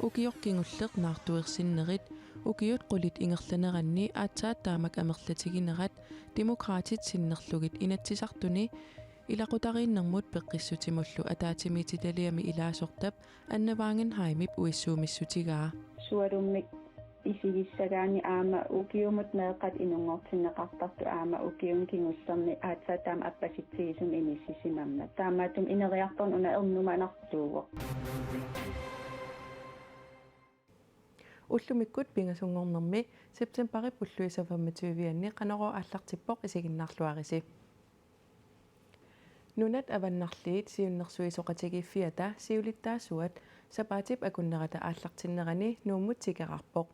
ukiorkingulleq naartuirsinnerit ukiut qulit ingerlaneranni aatsaat taamak amerlatiginerat demokraatit sinnerlugit inatsisartuni ilaqutariinnermut peqqissutimullu ataatimiititaliami ilaasortap annavaangen haimip uissuumissutigaa sualummik isigissagaani aama ukiumut meeqat inungortinneqartartu aama ukiunkingullerni aatsaataam appasitsigisum inissisimamma taamaatum ineriartorn una ernumanartuugoq уллумиккут пингасунгорнэрми септембари пуллуисавамматуивианни канаро аллартиппоқ исигиннаарлуариси нунат аваннарлиит сиуннэрсуисоқатигиффиата сиулиттаасуат сапаатип акуннерата ааллартиннерани нууммут тикеқарпоқ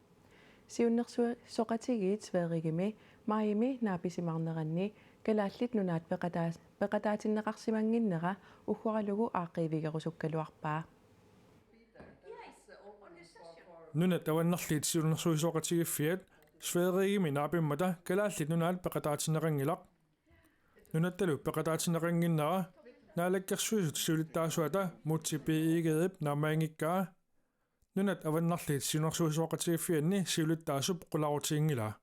сиуннэрсуисоқатигиит сверигими маими нааписимарнеранни калааллит нунаат пеқатаатиннеқарсимангиннера уггоралугу аақиивигерусуккалуарпаа нунат аваннарлиит сиуннэрсуисоқатигиффиат сверигими наапиммата калааллит нунаат пеқатаатиннеқангилақ нунатталу пеқатаатиннеқангиннера наалаккерсуисут сиулиттаасуата мутсипиигеип наамаангиккаа нунат аваннарлиит сиуннэрсуисоқатигиффианни сиулиттаасуп қуларутиингила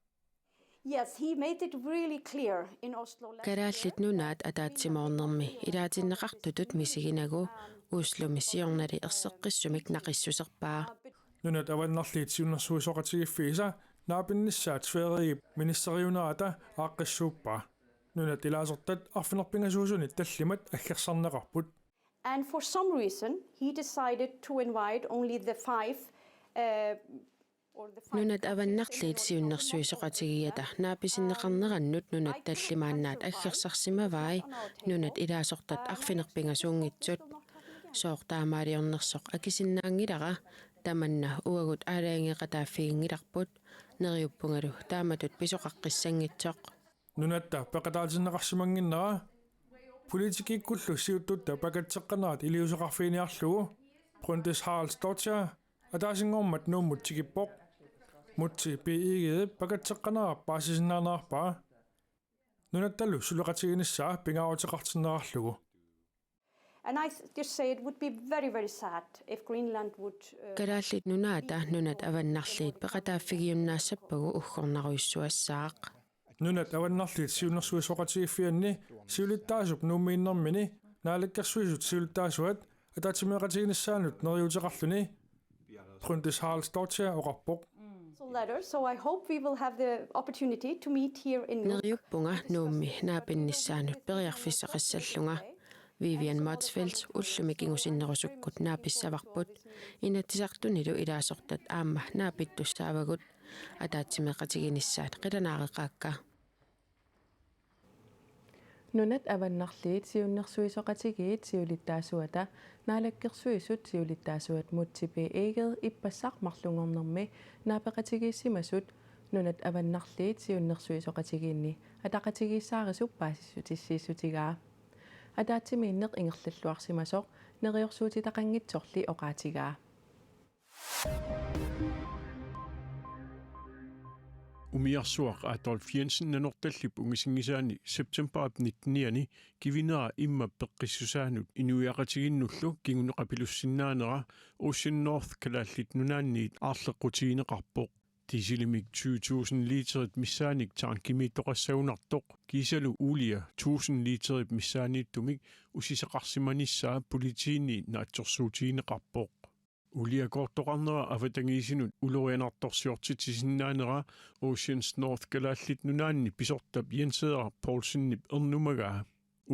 Yes, he made it really clear in Oslo. Карааллит нунаат атаатсимоорнэрми илаатиннеқартутут мисигинагу ууслумиссиорнали ерсеққиссумик нақиссусерпаа нунат аваннарлиит сиуннэрсуисоқатигиффииса наапиннissaат сфеериип министериунаата ааққиссууппаа нунат илаасертат арфинерпингасуусуни таллимат аггерсарнеқарпут And for some reason, he decided to invite only the five нунат аваннарлиит сиуннэрсуисоқатигиата нааписиннеқарнераннут нунат таллимааннаат аггерсарсимаваи нунат илаасортат арфинерпингасуунгитсут соортаамаалиорнерсоқ акисиннаангилара таманна уагут аалаангеқатааффигингиларпут нериуппунгалу тааматут писоқаққиссангитсоқ нунатта пеқатаатиннеқарсимангиннера политикиккуллу сиуттутта пакатсеққанаат илиусеқарфиниарлугу Brøndis Harald Stortja атаасингормат нууммут тигиппоқ мутси пиигеэ пакатсеққанаа паасисиннаанаарпаа нунатталу сулеқатигиниссаа пингааватеқартиннерарлугу And I just say it would be very, very sad if Greenland would... Карааллит нунаата нунат аваннарлиит пеқатааффигиуннаассаппагу уггорнаруйссуассаақ нунат аваннарлиит сиуннэрсуисоқатигиффианни сиулиттаасуп нуумииннэрмини наалаккерсуисут сиулиттаасуат атаатимеқатигиниссаанут нериутеқарлуни Brøndis Harald Stortja оқарпоқ So I hope we will have the opportunity to meet here in... Нериуппунга нуумми наапиннissaanут периарфиссақассаллунга Vivian Motzfeldt уллумикингусиннерусуккут нааписсаварпут инатисартунилу илаасортат аама наапиттуссаавагут атаатсимеқатигиниссаат қиланаареқаакка нунат аваннарлиит сиуннэрсуисоқатигиит сиулиттаасуата наалаккерсуисут сиулиттаасуат мутсипи эгел иппассаармарлунгорнэрми наапеқатигииссимасут нунат аваннарлиит сиуннэрсуисоқатигиинни атақатигииссаарисуп паасиссутиссииссутигаа атаатсимииннеқ ингерллуарсимасоқ нериорсуутитақангитсорли оқаатигаа Umiarsuaq Adolf Jensen nanortallip ungisingisaani september 19 kivinera imma peqqissusaanut inuiaqatiginnullu kinguneqapilussinnaanera Ocean North kalaallit nunaanniit aarleqqutigineqarpoq Tiisilimik 20.000 literet missaanik taankimiitoqassaunartoq kiisalu uulia 1000 literet missaaniittumik usiseqarsimanissaa politiini naatsorsuutigineqarpoq Uliakortoqarnera avatangiisinut ulorianartorsiortitisinnaanera Oceans North kalaallit nunaanni pisortap Jensedera Poulsennip ernumagaa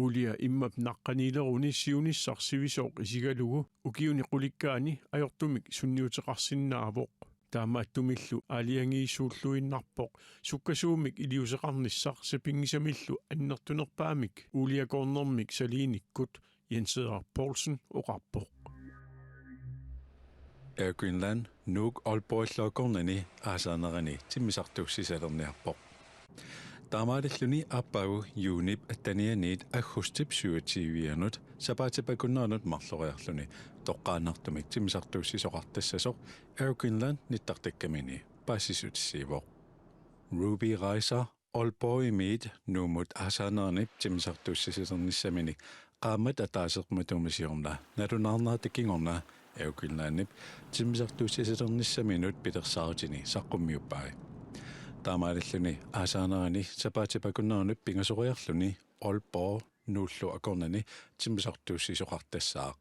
Ulia immap naqqaniileruni siunissarsivisoq isigalugu ukiuni qulikkaani ajortumik sunniuteqarsinnaavoq таамааттумиллу аалиангиисууллуиннарпоқ суккасуумик илиусеқарниссар сапингисамиллу аннертунерпаамик уулиакорнэрмик салииниккут Jensedera Poulsen оқарпоқ Air Greenland nuuk olpoillookornani aasanerani timmisartuussisalerniarpoq таамааллуни аппагу юунip аттанианиит аггустип сюативианут сапаатипакуннаанут марлориарлуни тоққаанартумик тимисартууссисоқартассасоқ Air Greenland ниттартаккамини пассисутиссивоқ Ruby Reiser Olboimid nuumut aasanerani тимисартууссисилерниссамини qaammat ataaseqmatумисиорна налунаарнаатаккингорна Eukilnaanip timmisartuussisiternissaminut pitersaarutini saqqummiuppai. Taamaalilluni aasaanarani sapaatipakunnernup pingasoriarluni Aalborg nuullu akornani timmisartuussisoqartassaaq.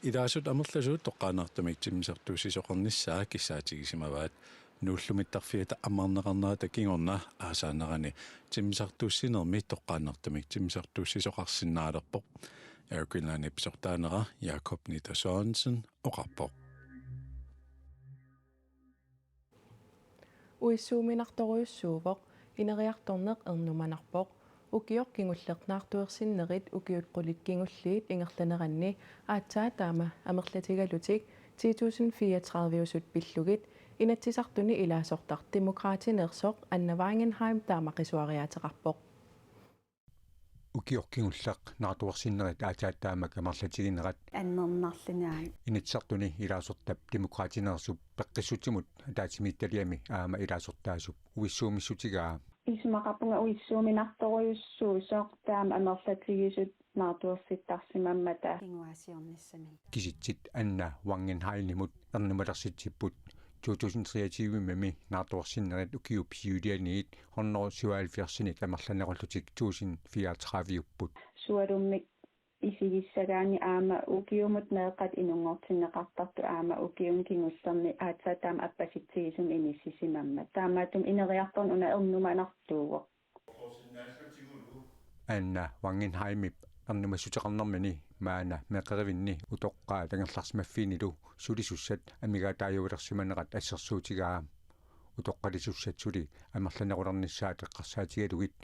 Idaasut amerlasuut toqqaanartumik timmisartuussisoqarnissaa kissaatigisimavat nuullumittarfiata ammarneqarnerata kingorna aasaanarani timmisartuussinermi toqqaanartumik timmisartuussisoqarsinnaalerpoq. Eukilnaani pisortaanera Jakob Nita Sørensen oqarpoq. Uissuuminartoruissuuvoq ineriartorneq ernumanarpoq ukiorkingullernaartuersinnerit ukiutqulit kingulliit ingerlaneranni aatsaa taama amerlatigalutik 1034 pillugit inatsisartuni ilaasortar demokraatineersoq Anna Wangenheim taamaqisuariaateqarpoq. Ukiorkingulleq naartuarsinnerit aataataamak amarlatiginerat аннернарлинаан initsartuni ilaasortap demokraatineersup peqqissutimut ataatimiittaliami aama ilaasortaasup uissuumissutigaa исмақарпунга уиссууминарторуйуссуусоқ таама амерлатигисут наартуерситтарсимаммата кингуасиорниссами kisitsit Anna Wangenheimimut ernumalarsitsiput 2023 mami naartuarsinnerit ukiupsiulianiit 177 amerlanerullutik 1034 суалуммик исигиссагаани аама укиумут неэқат инунгортиннеқартарту аама укиум кингуссерни аатсаа таама аппаситсигисум иниссисимамма таамаатум инериарторн уна ернуманартууго Anna Wangenheimip ernumasuteqarnermani maana meqerivinni utoqqaa tangerlarsmaffiinilu sulisussat amigaataayuulersimanerat assersuutigaa utoqqalisussat suli amerlanerulernissaa teqqarsaatigalugit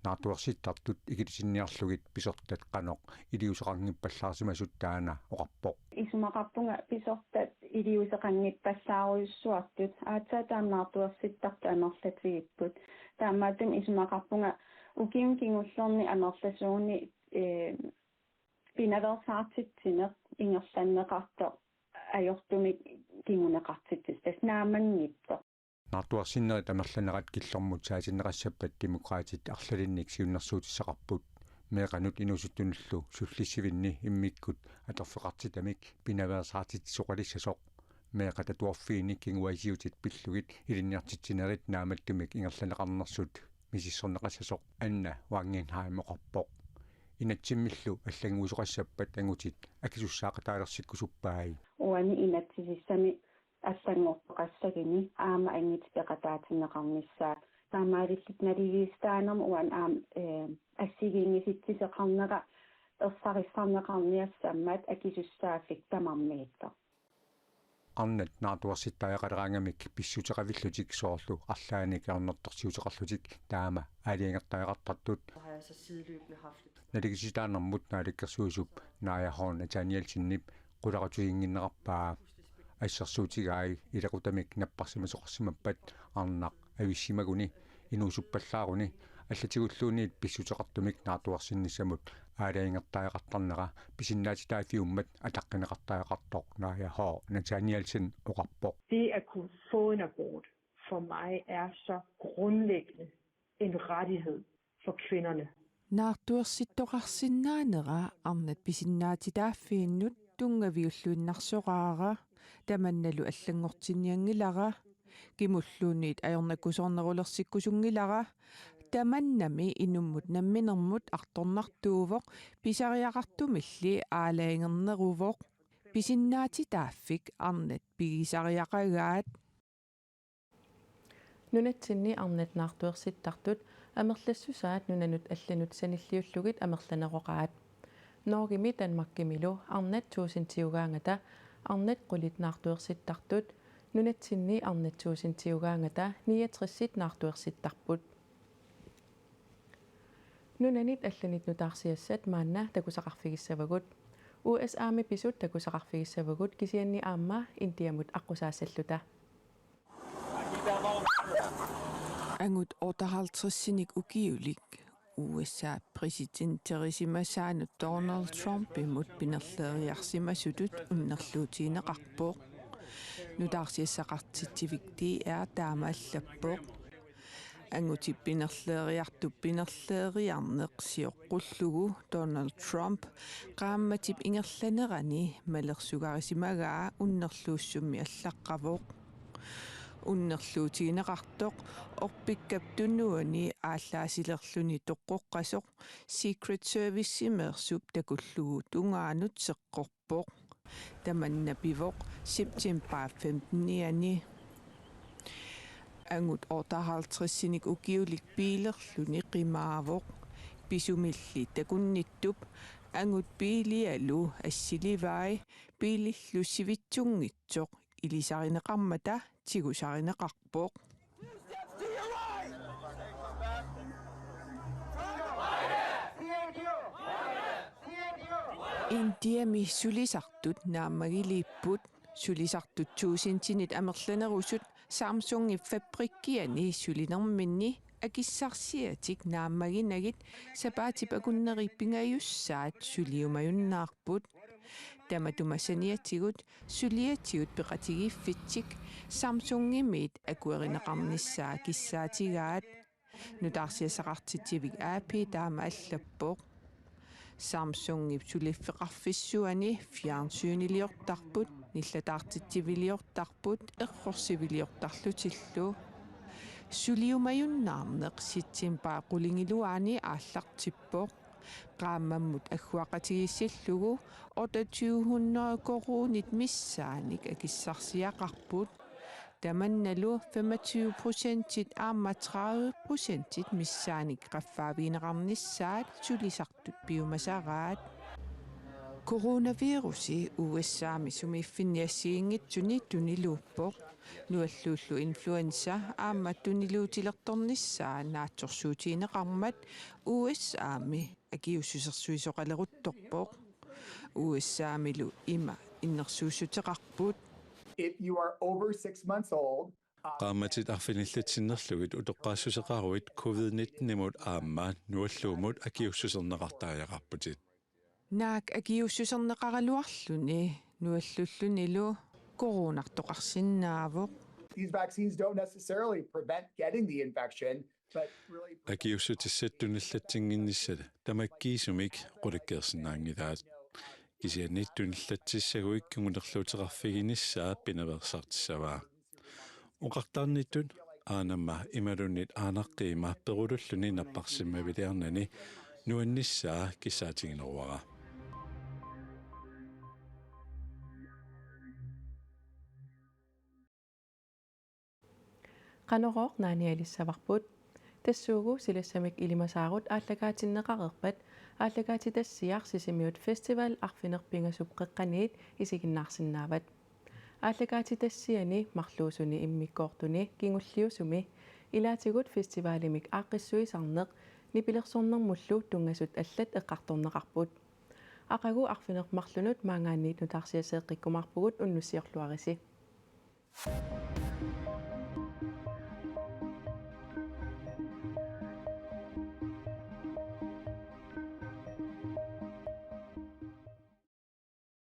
naartuarsittartut ikilisinniarlugit pisortat qanoq iliuseqarngippallaarsimasut taana oqarpoq исмақарпунга писортат илиусеқангиппассааруйуссуартут аатсаа таам наартуерситтарту амерлатигиппут таамаатум исмақарпунга укиум кингуллерни амерласууни пинаверсаартитсинеқ ингерланнеқартоқ ajortumik kinguneqartittis tas naamangippo naartuarsinnerit amerlanerat killormut saasinnerassappat demokraatit arlalinnik siunnersuutissaqarput meeqanut inusuttunullu sullissivinni immikkut atorfeqartitamik pinaveersaartitsoqalissasoq meeqata tuarfiini kinguasiutit pillugit ilinniartitsinerit naamattumik ingerlaneqarnersut misissorneqassasoq Anna Wangenheim oqarpoq inatsimmillu аллагуусоқассаппат ангутит акисуссаақатаалерсиккусуппаи уани инатсисиссами аллангорпеқассагини аама ангитпеқатаатиннеқарнissaа таамаалиллит налигиистаанерм уан аам ассигиингиситсисеқарнера ерсариссарнеқарниассааммаат акисуссааффик тамармиитта арнат наартуарситтааяқалераангамик писсутеқавиллутик соорлу арлааник арнерторсиутеқарлутик таама аалиангертааяқартартут налигиситаанермут нааликкерсуусуп нааяхорн атааниалсиннип qularatugingиннеқарпаа ассерсуутигаи илеқутамик наппарсимасоқарсимаппат арнақ ависсимагуни инуусуппаллааруни аллатигуллуунниит писсутеқартумик наартуарсинниссамут аалиангертааяқартарнера писиннаатитаафиуммат атаққинеқартааяқартоқ нааяхоо натааниалсин оқарпоқ Det at kunne få en abort for mig er så grundlæggende en rettighed for kvinderne. Naartuersittoqarsinnaanera arnat pisinnaatitaafiinnut tungaviulluinnarsoqaara tamannalu allangortinniangilara kimulluunniit ajornakkusornerulersikkusungilara tamannami inummut namminermut artornartuuvoq pisariaqartumilli aalaingerneruvoq pisinnaatitaaffik arnat pigisariaqagaat nunatsinni arnat naartuersittartut amerlassusaat nunanut allanut sanilliullugit amerlaneroqaat noorgimi Danmarkimilu arnat tuusintiugaangata arnat qulit naartuersittartut nunatsinni arnat tuusintiugaangata 69 naartuersittarput nunanit allanit nutaarsiassat maanna takusaqarfigissavagut USA-mi pisut takusaqarfigissavagut kisianni aamma intiamut aqusaassalluta angut 58-sinik ukiulik USA presidenterissimasaanut Donald Trump imut pinerleeriarsimasutut unnerluutiineqarpoq nutaarsiassaqartitsivik er taamaallappoq ангути пинерлериарту пинерлериарнеқсиоққуллугу Donald Trump qaammatip ingerlanerani malersugarisimagaa unnerluussummi allaqқавоқ уннерлуутигинеқартоқ орпиккап туннуани ааллаасилерлүни тоққоққасоқ Secret Service имерсуп такуллугу тунгаанут сеққорпоқ таманнапивоқ September 15-ниани ангут 58-синик укиулик пилерлүни қимаавоқ писумилли такунниттуп ангут пилиалу ассиливай пилиллуссивитсунгитсоқ илисаринеқармата тигусаринеқарпоқ Индиами сулисартут нааммагилииппут сулисартут туусинтинит амерланерусут Samsung фабриккиани сулинерминни акиссарсиатик нааммагинагит сапаатипакуннериппингаюссаат сулиумаюннаарпут таматумасаниатигут сулиатигут пеқатигииффитсик Samsung-имит акуеринеқарниссаа киссаатигаат нутаарсиасақартитсивик аапи таама аллаппоқ Samsung-ip сулиффеқарфиссуани фиарнсуунилиортарпут ниллатаартитсивилиортарпут эррорсивилиортарлутиллу сулиумаюннаарнеқ ситсимпаа қулингилуаани ааллартиппоқ qaammammut аггуақатигиссиллугу 2800 коруунит миссааник акиссарсиақарпут таманналу 25% аама 30% миссааник qaffaaviineqarnissaat sulisartut piumasaraat коронавируси USA-ми сумииффинниассиингитсуни тунилууппоқ нуаллууллу инфлуенса аама тунилуутилерторниссаа наатсорсуутиинеқармат USA-ми акиуссусерсуисоқалерутторпоқ USA-милу има иннерсууссутеқарпут If you are over 6 months old, qaammatit arfinillatsinnerlugit utoqqaassусеqaruit COVID-19 imut aammaat nualluumut akiussuserneqartaajaqarputit наак акиуссусернеқаралуарлүни нуаллуллунилу коронартоқарсинаавоқ these vaccines don't necessarily prevent getting the infection, but really akiussutissattunillatsinginnissat tamakkiisumik qulikkeersinnaangilaat kisiannittunillatsissaguik kungunerluuteqarfiginissaa pinaversartissavaa uqartaarnittut aanamma imalunnit aanaqqiima perululluni napparsimmaviliarnani nuannissaa kissaatigineruara qanoqooq naanialissavaqput тассуугу силассамик илимасаарут ааллагаатиннеқарерпат ааллагаатитассиарсисимиут фестивал арфинерпингасуп қеққаниит исигиннаарсинаават ааллагаатитассиани марлуусуни иммиккоортуни кингуллиусуми илаатигут фестивалимик ааққиссуисарнеқ нипилерсорнэрмуллу тунгасут аллат эққарторнеқарпут ақагу арфинермарлунут маангаанниит нутаарсиасеэққиккумаарпугут уннуссиорлуариси